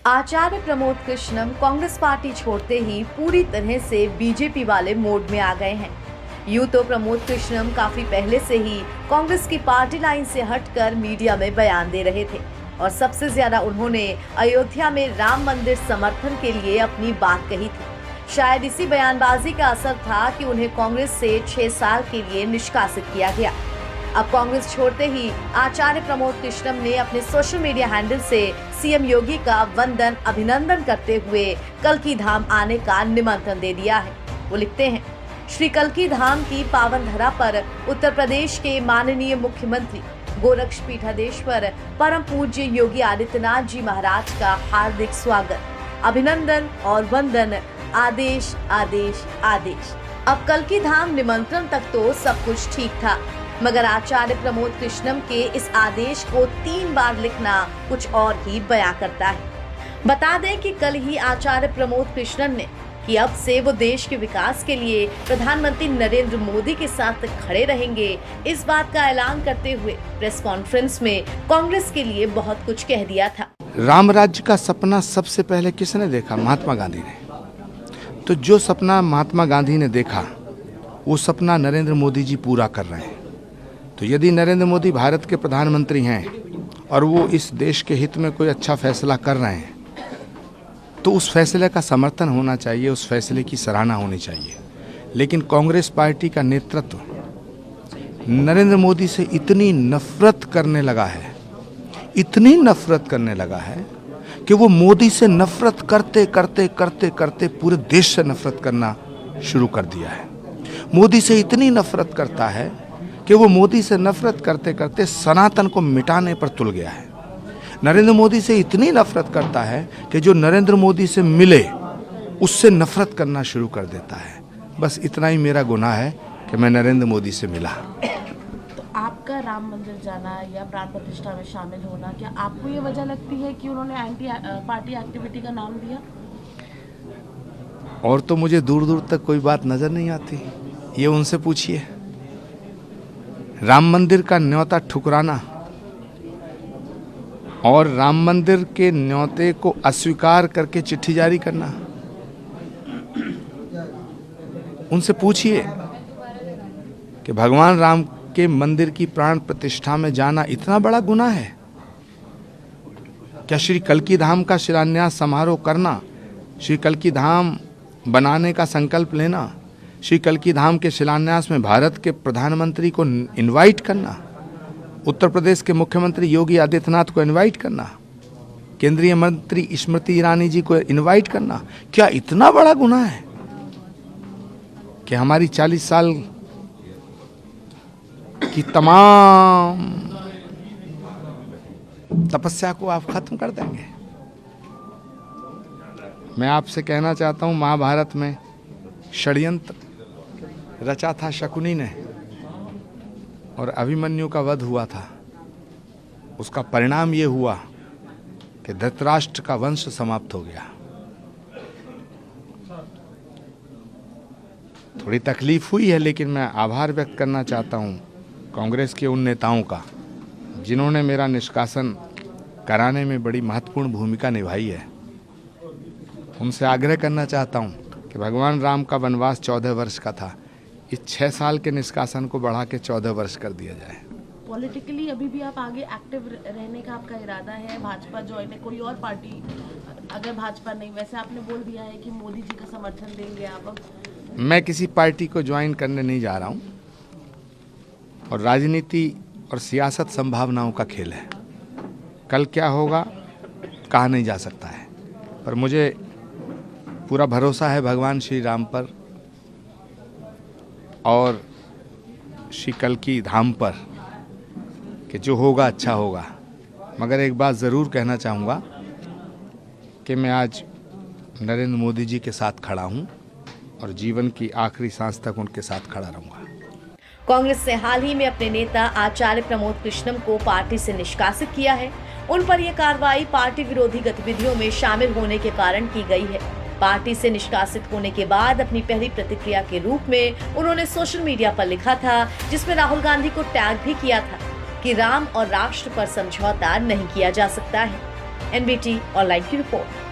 Acharya Pramod Krishnam Congress party छोड़ते ही पूरी तरह से बीजेपी वाले मोड में आ गए हैं। यूं तो प्रमोद कृष्णम काफी पहले से ही कांग्रेस की पार्टी लाइन से हटकर मीडिया में बयान दे रहे थे और सबसे ज्यादा उन्होंने अयोध्या में राम मंदिर समर्थन के लिए अपनी बात कही थी। शायद इसी बयानबाजी का असर था कि उन्हें कांग्रेस से 6 साल के लिए निष्कासित किया गया। अब कांग्रेस छोड़ते ही आचार्य प्रमोद कृष्णम ने अपने सोशल मीडिया हैंडल से सीएम योगी का वंदन अभिनंदन करते हुए कल्की धाम आने का निमंत्रण दे दिया है। वो लिखते हैं, श्री कल्की धाम की पावन धरा पर उत्तर प्रदेश के माननीय मुख्यमंत्री गोरक्षपीठाधीश्वर परम पूज्य योगी आदित्यनाथ जी महाराज का हार्दिक स्वागत, अभिनंदन और वंदन, आदेश आदेश आदेश। अब कल्की धाम निमंत्रण तक तो सब कुछ ठीक था, मगर आचार्य प्रमोद कृष्णम के इस आदेश को 3 बार लिखना कुछ और ही बयां करता है। बता दें कि कल ही आचार्य प्रमोद कृष्णम ने कि अब से वो देश के विकास के लिए प्रधानमंत्री नरेंद्र मोदी के साथ खड़े रहेंगे, इस बात का ऐलान करते हुए प्रेस कॉन्फ्रेंस में कांग्रेस के लिए बहुत कुछ कह दिया था। राम राज्य का सपना सबसे पहले किसने देखा? महात्मा गांधी ने। तो जो सपना महात्मा गांधी ने देखा वो सपना नरेंद्र मोदी जी पूरा कर रहे हैं। तो यदि नरेंद्र मोदी भारत के प्रधानमंत्री हैं और वो इस देश के हित में कोई अच्छा फैसला कर रहे हैं तो उस फैसले का समर्थन होना चाहिए, उस फैसले की सराहना होनी चाहिए। लेकिन कांग्रेस पार्टी का नेतृत्व नरेंद्र मोदी से इतनी नफरत करने लगा है, इतनी नफरत करने लगा है कि वो मोदी से नफरत करते करते करते करते पूरे देश से नफरत करना शुरू कर दिया है। मोदी से इतनी नफरत करता है कि वो मोदी से नफरत करते करते सनातन को मिटाने पर तुल गया है। नरेंद्र मोदी से इतनी नफरत करता है कि जो नरेंद्र मोदी से मिले उससे नफरत करना शुरू कर देता है। बस इतना ही मेरा गुनाह है कि मैं नरेंद्र मोदी से मिला। तो आपका राम मंदिर जाना या प्राण प्रतिष्ठा में शामिल होना, क्या आपको ये वजह लगती है कि उन्होंने एंटी पार्टी एक्टिविटी का नाम दिया? और तो मुझे दूर दूर तक कोई बात नजर नहीं आती, ये उनसे पूछिए। राम मंदिर का न्योता ठुकराना और राम मंदिर के न्योते को अस्वीकार करके चिट्ठी जारी करना, उनसे पूछिए कि भगवान राम के मंदिर की प्राण प्रतिष्ठा में जाना इतना बड़ा गुनाह है क्या? श्री कल्की धाम का शिलान्यास समारोह करना, श्री कल्की धाम बनाने का संकल्प लेना, श्री कल्की धाम के शिलान्यास में भारत के प्रधानमंत्री को इनवाइट करना, उत्तर प्रदेश के मुख्यमंत्री योगी आदित्यनाथ को इनवाइट करना, केंद्रीय मंत्री स्मृति ईरानी जी को इनवाइट करना, क्या इतना बड़ा गुनाह है कि हमारी 40 साल की तमाम तपस्या को आप खत्म कर देंगे? मैं आपसे कहना चाहता हूं, महाभारत में षड्यंत्र रचा था शकुनी ने और अभिमन्यु का वध हुआ था। उसका परिणाम ये हुआ कि धृतराष्ट्र का वंश समाप्त हो गया। थोड़ी तकलीफ हुई है, लेकिन मैं आभार व्यक्त करना चाहता हूं कांग्रेस के उन नेताओं का जिन्होंने मेरा निष्कासन कराने में बड़ी महत्वपूर्ण भूमिका निभाई है। उनसे आग्रह करना चाहता हूं कि भगवान राम का वनवास 14 वर्ष का था, इस 6 साल के निष्कासन को बढ़ा के 14 वर्ष कर दिया जाए। पॉलिटिकली अभी भी आप आगे एक्टिव रहने का आपका इरादा है? भाजपा ज्वाइन है, कोई और पार्टी? अगर भाजपा नहीं, वैसे आपने बोल दिया है कि मोदी जी का समर्थन देंगे आप। मैं किसी पार्टी को ज्वाइन करने नहीं जा रहा हूं और राजनीति और सियासत संभावनाओं का खेल है। कल क्या होगा कहा नहीं जा सकता है, पर मुझे पूरा भरोसा है भगवान श्री राम पर और श्री कल्की धाम पर कि जो होगा अच्छा होगा। मगर एक बात ज़रूर कहना चाहूँगा कि मैं आज नरेंद्र मोदी जी के साथ खड़ा हूँ और जीवन की आखिरी सांस तक उनके साथ खड़ा रहूँगा। कांग्रेस ने हाल ही में अपने नेता आचार्य प्रमोद कृष्णम को पार्टी से निष्कासित किया है। उन पर यह कार्रवाई पार्टी विरोधी गतिविधियों में शामिल होने के कारण की गई है। पार्टी से निष्कासित होने के बाद अपनी पहली प्रतिक्रिया के रूप में उन्होंने सोशल मीडिया पर लिखा था, जिसमें राहुल गांधी को टैग भी किया था कि राम और राष्ट्र पर समझौता नहीं किया जा सकता है। एनबीटी ऑनलाइन की रिपोर्ट।